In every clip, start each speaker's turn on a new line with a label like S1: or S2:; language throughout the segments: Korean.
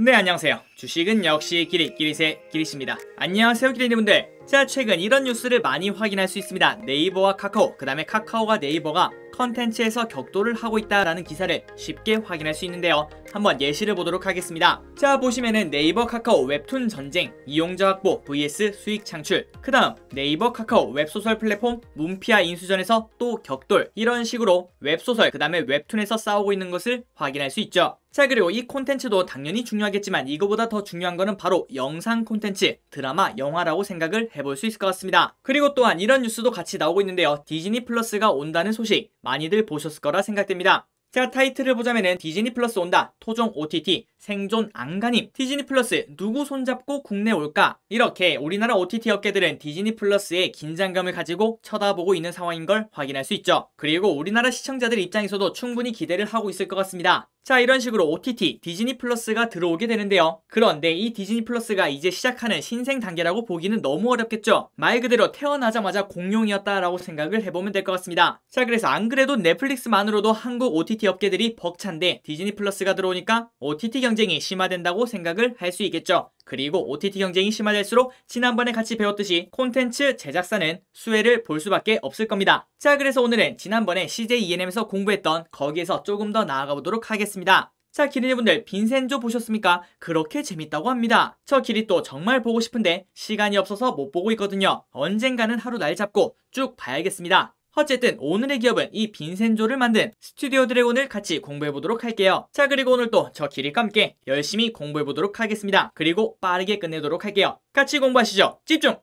S1: 네, 안녕하세요. 주식은 역시 기리새 기리씨입니다. 안녕하세요, 기리님분들. 자, 최근 이런 뉴스를 많이 확인할 수 있습니다. 네이버와 카카오, 그 다음에 카카오가 네이버가 컨텐츠에서 격돌을 하고 있다라는 기사를 쉽게 확인할 수 있는데요. 한번 예시를 보도록 하겠습니다. 자, 보시면은 네이버 카카오 웹툰 전쟁, 이용자 확보 vs 수익 창출, 그 다음 네이버 카카오 웹소설 플랫폼 문피아 인수전에서 또 격돌, 이런 식으로 웹소설 그 다음에 웹툰에서 싸우고 있는 것을 확인할 수 있죠. 자, 그리고 이 콘텐츠도 당연히 중요하겠지만 이거보다 더 중요한 거는 바로 영상 콘텐츠, 드라마, 영화라고 생각을 해볼 수 있을 것 같습니다. 그리고 또한 이런 뉴스도 같이 나오고 있는데요. 디즈니 플러스가 온다는 소식 많이들 보셨을 거라 생각됩니다. 자, 타이틀을 보자면은 디즈니 플러스 온다, 토종 OTT, 생존 안간힘, 디즈니 플러스 누구 손잡고 국내 올까? 이렇게 우리나라 OTT 업계들은 디즈니 플러스의 긴장감을 가지고 쳐다보고 있는 상황인 걸 확인할 수 있죠. 그리고 우리나라 시청자들 입장에서도 충분히 기대를 하고 있을 것 같습니다. 자, 이런 식으로 OTT, 디즈니 플러스가 들어오게 되는데요. 그런데 이 디즈니 플러스가 이제 시작하는 신생 단계라고 보기는 너무 어렵겠죠. 말 그대로 태어나자마자 공룡이었다라고 생각을 해보면 될 것 같습니다. 자, 그래서 안 그래도 넷플릭스만으로도 한국 OTT 업계들이 벅찬데 디즈니 플러스가 들어오니까 OTT 경쟁이 심화된다고 생각을 할 수 있겠죠. 그리고 OTT 경쟁이 심화될수록 지난번에 같이 배웠듯이 콘텐츠 제작사는 수혜를 볼 수밖에 없을 겁니다. 자, 그래서 오늘은 지난번에 CJ ENM에서 공부했던 거기에서 조금 더 나아가 보도록 하겠습니다. 자, 기린이분들 빈센조 보셨습니까? 그렇게 재밌다고 합니다. 저 기린도 정말 보고 싶은데 시간이 없어서 못 보고 있거든요. 언젠가는 하루 날 잡고 쭉 봐야겠습니다. 어쨌든 오늘의 기업은 이 빈센조를 만든 스튜디오 드래곤을 같이 공부해보도록 할게요. 자, 그리고 오늘 또 저 기린과 함께 열심히 공부해보도록 하겠습니다. 그리고 빠르게 끝내도록 할게요. 같이 공부하시죠. 집중!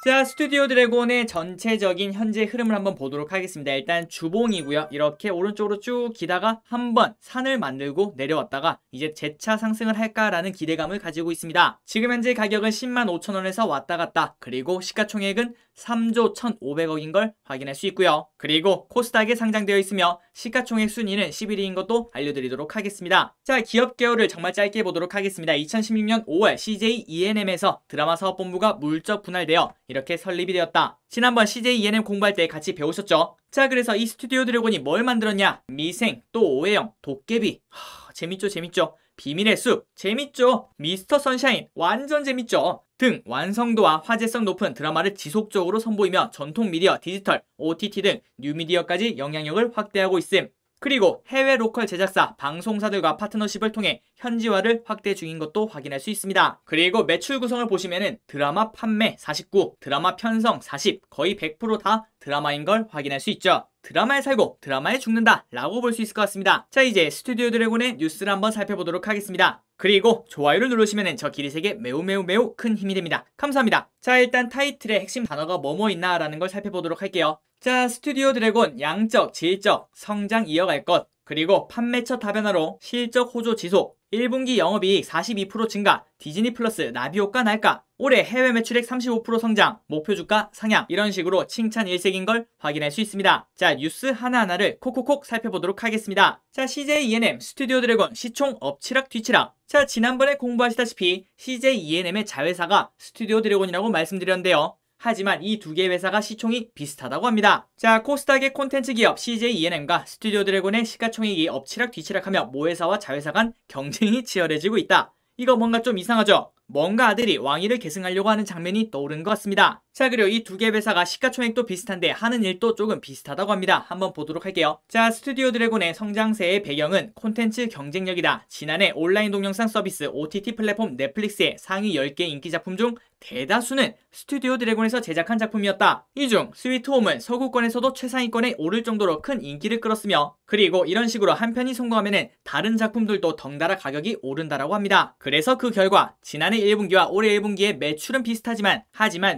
S1: 자, 스튜디오 드래곤의 전체적인 현재 흐름을 한번 보도록 하겠습니다. 일단 주봉이고요. 이렇게 오른쪽으로 쭉 기다가 한번 산을 만들고 내려왔다가 이제 재차 상승을 할까라는 기대감을 가지고 있습니다. 지금 현재 가격은 105,000원에서 왔다 갔다, 그리고 시가총액은 3조 1,500억인 걸 확인할 수 있고요. 그리고 코스닥에 상장되어 있으며 시가총액 순위는 11위인 것도 알려드리도록 하겠습니다. 자, 기업 개요를 정말 짧게 보도록 하겠습니다. 2016년 5월 CJ ENM에서 드라마 사업본부가 물적 분할되어 이렇게 설립이 되었다. 지난번 CJ ENM 공부할 때 같이 배우셨죠? 자, 그래서 이 스튜디오 드래곤이 뭘 만들었냐? 미생, 또 오해영, 도깨비. 재밌죠? 비밀의 숲 재밌죠? 미스터 선샤인 완전 재밌죠? 등 완성도와 화제성 높은 드라마를 지속적으로 선보이며 전통 미디어, 디지털, OTT 등 뉴미디어까지 영향력을 확대하고 있음. 그리고 해외 로컬 제작사, 방송사들과 파트너십을 통해 현지화를 확대 중인 것도 확인할 수 있습니다. 그리고 매출 구성을 보시면은 드라마 판매 49, 드라마 편성 40, 거의 100% 다 드라마인 걸 확인할 수 있죠. 드라마에 살고 드라마에 죽는다 라고 볼 수 있을 것 같습니다. 자, 이제 스튜디오 드래곤의 뉴스를 한번 살펴보도록 하겠습니다. 그리고 좋아요를 누르시면 저 기리색에 매우 큰 힘이 됩니다. 감사합니다. 자, 일단 타이틀의 핵심 단어가 뭐뭐 있나 라는 걸 살펴보도록 할게요. 자, 스튜디오 드래곤 양적, 질적, 성장 이어갈 것, 그리고 판매처 다변화로 실적 호조 지속, 1분기 영업이익 42% 증가, 디즈니 플러스 나비효과 날까, 올해 해외 매출액 35% 성장, 목표 주가 상향, 이런 식으로 칭찬 일색인 걸 확인할 수 있습니다. 자, 뉴스 하나하나를 콕콕콕 살펴보도록 하겠습니다. 자, CJ ENM 스튜디오 드래곤 시총 엎치락 뒤치락. 자, 지난번에 공부하시다시피 CJ ENM의 자회사가 스튜디오 드래곤이라고 말씀드렸는데요. 하지만 이 두 개의 회사가 시총이 비슷하다고 합니다. 자, 코스닥의 콘텐츠 기업 CJ ENM과 스튜디오 드래곤의 시가총액이 엎치락 뒤치락하며 모회사와 자회사 간 경쟁이 치열해지고 있다. 이거 뭔가 좀 이상하죠? 뭔가 아들이 왕위를 계승하려고 하는 장면이 떠오르는 것 같습니다. 자, 그리고 이 두 개의 회사가 시가총액도 비슷한데 하는 일도 조금 비슷하다고 합니다. 한번 보도록 할게요. 자, 스튜디오 드래곤의 성장세의 배경은 콘텐츠 경쟁력이다. 지난해 온라인 동영상 서비스 OTT 플랫폼 넷플릭스의 상위 10개 인기 작품 중 대다수는 스튜디오 드래곤에서 제작한 작품이었다. 이 중 스위트홈은 서구권에서도 최상위권에 오를 정도로 큰 인기를 끌었으며, 그리고 이런 식으로 한 편이 성공하면은 다른 작품들도 덩달아 가격이 오른다라고 합니다. 그래서 그 결과 지난해 1분기와 올해 1분기의 매출은 비슷하지만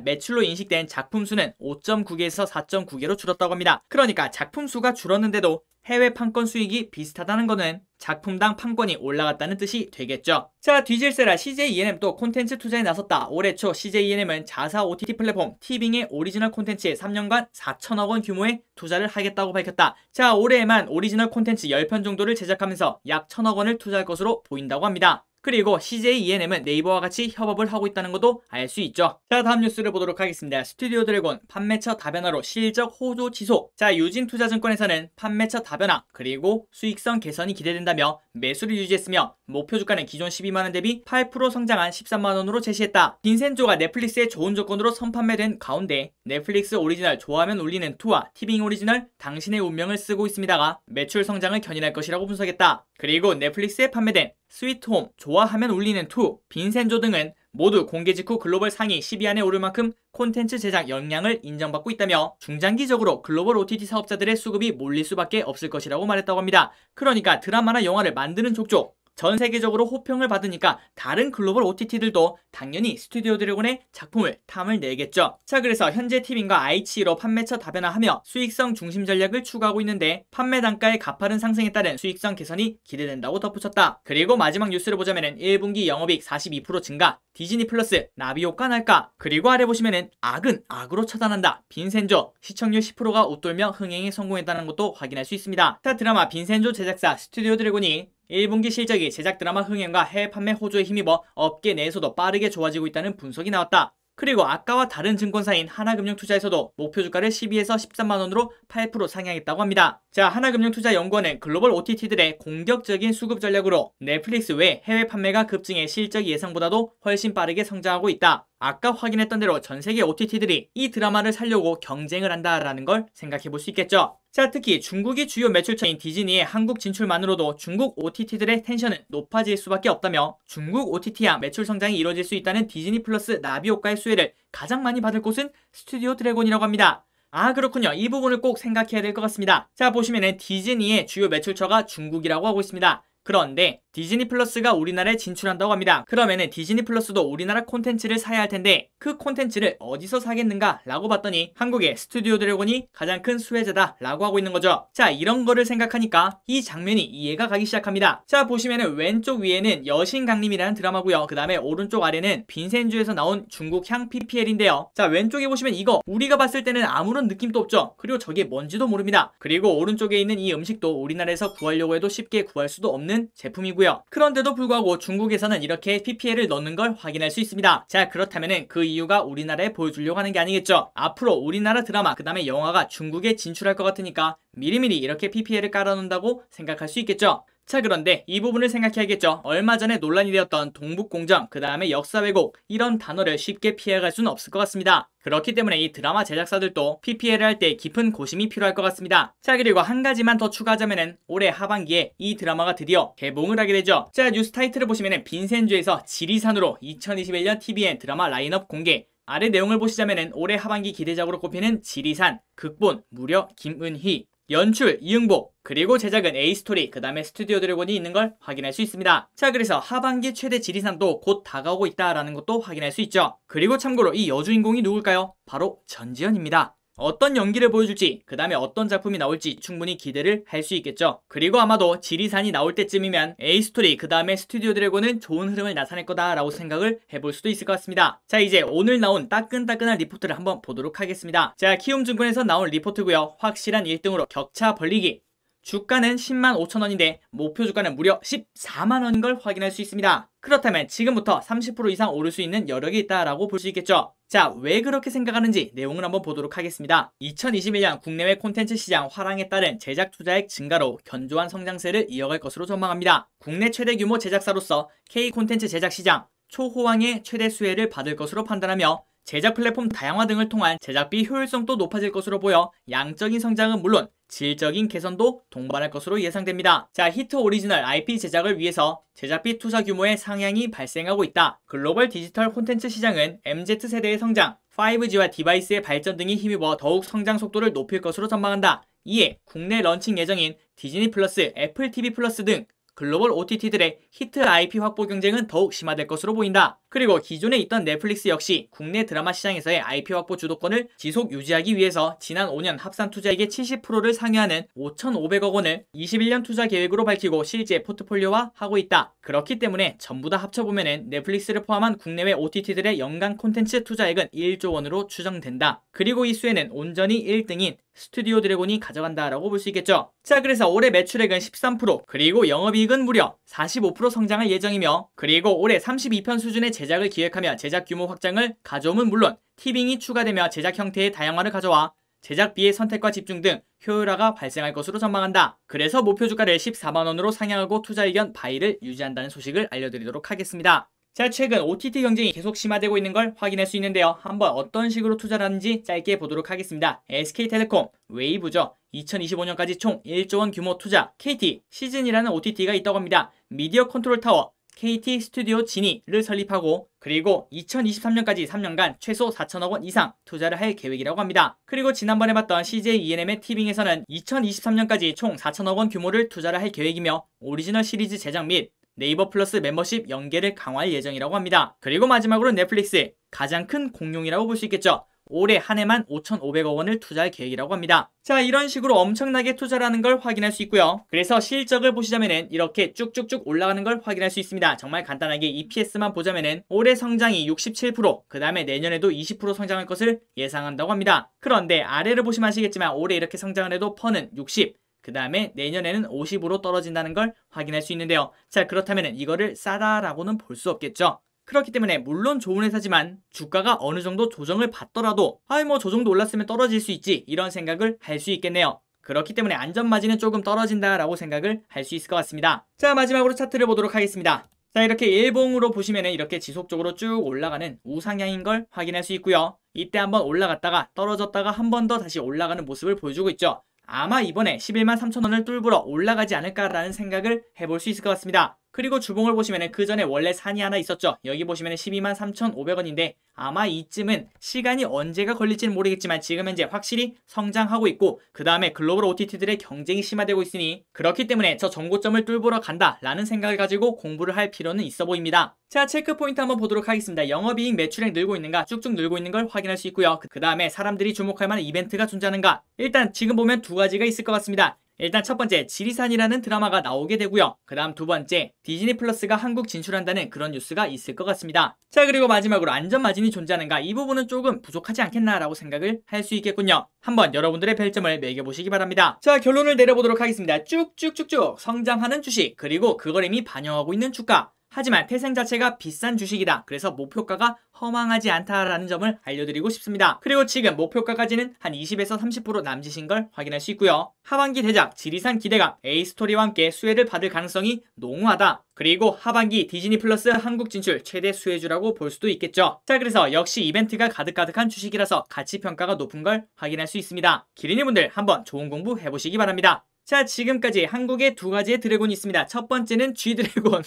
S1: 매출로 인식된 작품 수는 5.9개에서 4.9개로 줄었다고 합니다. 그러니까 작품 수가 줄었는데도 해외 판권 수익이 비슷하다는 거는 작품당 판권이 올라갔다는 뜻이 되겠죠. 자, 뒤질세라 CJ ENM 또 콘텐츠 투자에 나섰다. 올해 초 CJ ENM은 자사 OTT 플랫폼 티빙의 오리지널 콘텐츠에 3년간 4천억 원 규모의 투자를 하겠다고 밝혔다. 자, 올해에만 오리지널 콘텐츠 10편 정도를 제작하면서 약 1,000억 원을 투자할 것으로 보인다고 합니다. 그리고 CJ ENM은 네이버와 같이 협업을 하고 있다는 것도 알 수 있죠. 자, 다음 뉴스를 보도록 하겠습니다. 스튜디오 드래곤 판매처 다변화로 실적 호조 지속. 자, 유진투자증권에서는 판매처 다변화 그리고 수익성 개선이 기대된다며 매수를 유지했으며 목표 주가는 기존 12만원 대비 8% 성장한 13만원으로 제시했다. 빈센조가 넷플릭스의 좋은 조건으로 선판매된 가운데 넷플릭스 오리지널 좋아하면 울리는 2와 티빙 오리지널 당신의 운명을 쓰고 있습니다가 매출 성장을 견인할 것이라고 분석했다. 그리고 넷플릭스에 판매된 스위트홈, 좋아하면 울리는 2, 빈센조 등은 모두 공개 직후 글로벌 상위 10위 안에 오를 만큼 콘텐츠 제작 역량을 인정받고 있다며 중장기적으로 글로벌 OTT 사업자들의 수급이 몰릴 수밖에 없을 것이라고 말했다고 합니다. 그러니까 드라마나 영화를 만드는 족족 전 세계적으로 호평을 받으니까 다른 글로벌 OTT들도 당연히 스튜디오 드래곤의 작품을 탐을 내겠죠. 자, 그래서 현재 티빙과 아이치로 판매처 다변화하며 수익성 중심 전략을 추구하고 있는데 판매 단가의 가파른 상승에 따른 수익성 개선이 기대된다고 덧붙였다. 그리고 마지막 뉴스를 보자면은 1분기 영업이익 42% 증가, 디즈니 플러스 나비 효과 날까? 그리고 아래 보시면은 악은 악으로 처단한다. 빈센조 시청률 10%가 웃돌며 흥행에 성공했다는 것도 확인할 수 있습니다. 타 드라마 빈센조 제작사 스튜디오 드래곤이 1분기 실적이 제작 드라마 흥행과 해외 판매 호조에 힘입어 업계 내에서도 빠르게 좋아지고 있다는 분석이 나왔다. 그리고 아까와 다른 증권사인 하나금융투자에서도 목표 주가를 12에서 13만원으로 8% 상향했다고 합니다. 자, 하나금융투자연구원은 글로벌 OTT들의 공격적인 수급 전략으로 넷플릭스 외 해외 판매가 급증해 실적이 예상보다도 훨씬 빠르게 성장하고 있다. 아까 확인했던 대로 전세계 OTT들이 이 드라마를 살려고 경쟁을 한다라는 걸 생각해 볼 수 있겠죠. 자, 특히 중국이 주요 매출처인 디즈니의 한국 진출만으로도 중국 OTT들의 텐션은 높아질 수밖에 없다며 중국 OTT야 매출 성장이 이뤄질 수 있다는 디즈니 플러스 나비 효과의 수혜를 가장 많이 받을 곳은 스튜디오 드래곤이라고 합니다. 아, 그렇군요. 이 부분을 꼭 생각해야 될 것 같습니다. 자, 보시면은 디즈니의 주요 매출처가 중국이라고 하고 있습니다. 그런데 디즈니 플러스가 우리나라에 진출한다고 합니다. 그러면은 디즈니 플러스도 우리나라 콘텐츠를 사야 할 텐데 그 콘텐츠를 어디서 사겠는가 라고 봤더니 한국의 스튜디오 드래곤이 가장 큰 수혜자다 라고 하고 있는 거죠. 자, 이런 거를 생각하니까 이 장면이 이해가 가기 시작합니다. 자, 보시면은 왼쪽 위에는 여신강림이라는 드라마고요. 그 다음에 오른쪽 아래는 빈센주에서 나온 중국향 PPL인데요. 자, 왼쪽에 보시면 이거 우리가 봤을 때는 아무런 느낌도 없죠. 그리고 저게 뭔지도 모릅니다. 그리고 오른쪽에 있는 이 음식도 우리나라에서 구하려고 해도 쉽게 구할 수도 없는 제품이고요. 그런데도 불구하고 중국에서는 이렇게 PPL을 넣는 걸 확인할 수 있습니다. 자, 그렇다면은 그 이유가 우리나라에 보여주려고 하는 게 아니겠죠. 앞으로 우리나라 드라마 그 다음에 영화가 중국에 진출할 것 같으니까 미리미리 이렇게 PPL을 깔아놓는다고 생각할 수 있겠죠. 자, 그런데 이 부분을 생각해야겠죠. 얼마 전에 논란이 되었던 동북공정, 그 다음에 역사 왜곡 이런 단어를 쉽게 피해갈 수는 없을 것 같습니다. 그렇기 때문에 이 드라마 제작사들도 PPL을 할 때 깊은 고심이 필요할 것 같습니다. 자, 그리고 한 가지만 더 추가하자면은 올해 하반기에 이 드라마가 드디어 개봉을 하게 되죠. 자, 뉴스 타이틀을 보시면은 빈센주에서 지리산으로 2021년 TVN 드라마 라인업 공개. 아래 내용을 보시자면은 올해 하반기 기대작으로 꼽히는 지리산, 극본 무려 김은희, 연출 이응복, 그리고 제작은 A스토리, 그 다음에 스튜디오 드래곤이 있는 걸 확인할 수 있습니다. 자, 그래서 하반기 최대 지리산도 곧 다가오고 있다라는 것도 확인할 수 있죠. 그리고 참고로 이 여주인공이 누굴까요? 바로 전지현입니다. 어떤 연기를 보여줄지, 그 다음에 어떤 작품이 나올지 충분히 기대를 할 수 있겠죠. 그리고 아마도 지리산이 나올 때쯤이면 A스토리, 그 다음에 스튜디오 드래곤은 좋은 흐름을 나타낼 거다라고 생각을 해볼 수도 있을 것 같습니다. 자, 이제 오늘 나온 따끈따끈한 리포트를 한번 보도록 하겠습니다. 자, 키움증권에서 나온 리포트고요. 확실한 1등으로 격차 벌리기. 주가는 10만 5천원인데 목표 주가는 무려 14만원인 걸 확인할 수 있습니다. 그렇다면 지금부터 30% 이상 오를 수 있는 여력이 있다라고 볼 수 있겠죠. 자, 왜 그렇게 생각하는지 내용을 한번 보도록 하겠습니다. 2021년 국내외 콘텐츠 시장 화랑에 따른 제작 투자액 증가로 견조한 성장세를 이어갈 것으로 전망합니다. 국내 최대 규모 제작사로서 K 콘텐츠 제작 시장 초호황의 최대 수혜를 받을 것으로 판단하며 제작 플랫폼 다양화 등을 통한 제작비 효율성도 높아질 것으로 보여 양적인 성장은 물론 질적인 개선도 동반할 것으로 예상됩니다. 자, 히트 오리지널 IP 제작을 위해서 제작비 투자 규모의 상향이 발생하고 있다. 글로벌 디지털 콘텐츠 시장은 MZ세대의 성장, 5G와 디바이스의 발전 등이 힘입어 더욱 성장 속도를 높일 것으로 전망한다. 이에 국내 런칭 예정인 디즈니 플러스, 애플 TV 플러스 등 글로벌 OTT들의 히트 IP 확보 경쟁은 더욱 심화될 것으로 보인다. 그리고 기존에 있던 넷플릭스 역시 국내 드라마 시장에서의 IP 확보 주도권을 지속 유지하기 위해서 지난 5년 합산 투자액의 70%를 상회하는 5,500억 원을 21년 투자 계획으로 밝히고 실제 포트폴리오화 하고 있다. 그렇기 때문에 전부 다 합쳐보면은 넷플릭스를 포함한 국내외 OTT들의 연간 콘텐츠 투자액은 1조 원으로 추정된다. 그리고 이 수에는 온전히 1등인 스튜디오 드래곤이 가져간다라고 볼 수 있겠죠. 자, 그래서 올해 매출액은 13%, 그리고 영업이익은 무려 45% 성장할 예정이며, 그리고 올해 32편 수준의 제작을 기획하며 제작 규모 확장을 가져오면 물론 티빙이 추가되며 제작 형태의 다양화를 가져와 제작비의 선택과 집중 등 효율화가 발생할 것으로 전망한다. 그래서 목표 주가를 14만원으로 상향하고 투자 의견 바이를 유지한다는 소식을 알려드리도록 하겠습니다. 자, 최근 OTT 경쟁이 계속 심화되고 있는 걸 확인할 수 있는데요. 한번 어떤 식으로 투자를 하는지 짧게 보도록 하겠습니다. SK텔레콤, 웨이브죠. 2025년까지 총 1조 원 규모 투자. KT, 시즌이라는 OTT가 있다고 합니다. 미디어 컨트롤 타워, KT 스튜디오 지니를 설립하고, 그리고 2023년까지 3년간 최소 4천억 원 이상 투자를 할 계획이라고 합니다. 그리고 지난번에 봤던 CJ ENM의 티빙에서는 2023년까지 총 4천억 원 규모를 투자를 할 계획이며 오리지널 시리즈 제작 및 네이버 플러스 멤버십 연계를 강화할 예정이라고 합니다. 그리고 마지막으로 넷플릭스, 가장 큰 공룡이라고 볼 수 있겠죠. 올해 한 해만 5,500억 원을 투자할 계획이라고 합니다. 자, 이런 식으로 엄청나게 투자를 하는 걸 확인할 수 있고요. 그래서 실적을 보시자면은 이렇게 쭉쭉쭉 올라가는 걸 확인할 수 있습니다. 정말 간단하게 EPS만 보자면은 올해 성장이 67%, 그 다음에 내년에도 20% 성장할 것을 예상한다고 합니다. 그런데 아래를 보시면 아시겠지만 올해 이렇게 성장을 해도 퍼는 60, 그 다음에 내년에는 50으로 떨어진다는 걸 확인할 수 있는데요. 자, 그렇다면 이거를 싸다라고는 볼 수 없겠죠. 그렇기 때문에 물론 좋은 회사지만 주가가 어느 정도 조정을 받더라도 저 정도 올랐으면 떨어질 수 있지, 이런 생각을 할 수 있겠네요. 그렇기 때문에 안전마진은 조금 떨어진다라고 생각을 할 수 있을 것 같습니다. 자, 마지막으로 차트를 보도록 하겠습니다. 자, 이렇게 일봉으로 보시면은 이렇게 지속적으로 쭉 올라가는 우상향인 걸 확인할 수 있고요. 이때 한번 올라갔다가 떨어졌다가 한 번 더 다시 올라가는 모습을 보여주고 있죠. 아마 이번에 11만 3천원을 뚫으러 올라가지 않을까라는 생각을 해볼 수 있을 것 같습니다. 그리고 주봉을 보시면 그 전에 원래 산이 하나 있었죠. 여기 보시면 12만 3,500원인데 아마 이쯤은 시간이 언제가 걸릴지는 모르겠지만 지금 현재 확실히 성장하고 있고, 그 다음에 글로벌 OTT들의 경쟁이 심화되고 있으니 그렇기 때문에 저 정고점을 뚫으러 간다라는 생각을 가지고 공부를 할 필요는 있어 보입니다. 자, 체크 포인트 한번 보도록 하겠습니다. 영업이익 매출액 늘고 있는가, 쭉쭉 늘고 있는 걸 확인할 수 있고요. 그 다음에 사람들이 주목할 만한 이벤트가 존재하는가. 일단 지금 보면 두 가지가 있을 것 같습니다. 일단 첫 번째, 지리산이라는 드라마가 나오게 되고요. 그 다음 두 번째, 디즈니 플러스가 한국 진출한다는 그런 뉴스가 있을 것 같습니다. 자, 그리고 마지막으로 안전마진이 존재하는가, 이 부분은 조금 부족하지 않겠나라고 생각을 할 수 있겠군요. 한번 여러분들의 별점을 매겨보시기 바랍니다. 자, 결론을 내려보도록 하겠습니다. 쭉쭉쭉쭉 성장하는 주식, 그리고 그걸 이미 반영하고 있는 주가. 하지만 태생 자체가 비싼 주식이다. 그래서 목표가가 허망하지 않다라는 점을 알려드리고 싶습니다. 그리고 지금 목표가까지는 한 20에서 30% 남짓인 걸 확인할 수 있고요. 하반기 대작, 지리산 기대감, A스토리와 함께 수혜를 받을 가능성이 농후하다. 그리고 하반기 디즈니 플러스 한국 진출 최대 수혜주라고 볼 수도 있겠죠. 자, 그래서 역시 이벤트가 가득가득한 주식이라서 가치 평가가 높은 걸 확인할 수 있습니다. 기린이분들 한번 좋은 공부 해보시기 바랍니다. 자, 지금까지 한국에 두 가지의 드래곤이 있습니다. 첫 번째는 G드래곤,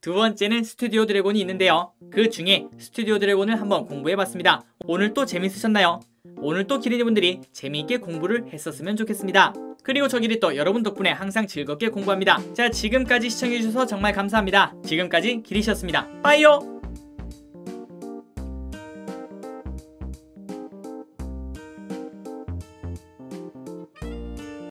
S1: 두 번째는 스튜디오 드래곤이 있는데요. 그 중에 스튜디오 드래곤을 한번 공부해봤습니다. 오늘 또 재밌으셨나요? 오늘 또 기린이분들이 재미있게 공부를 했었으면 좋겠습니다. 그리고 저 기린 또 여러분 덕분에 항상 즐겁게 공부합니다. 자, 지금까지 시청해주셔서 정말 감사합니다. 지금까지 기린이었습니다. 빠이요!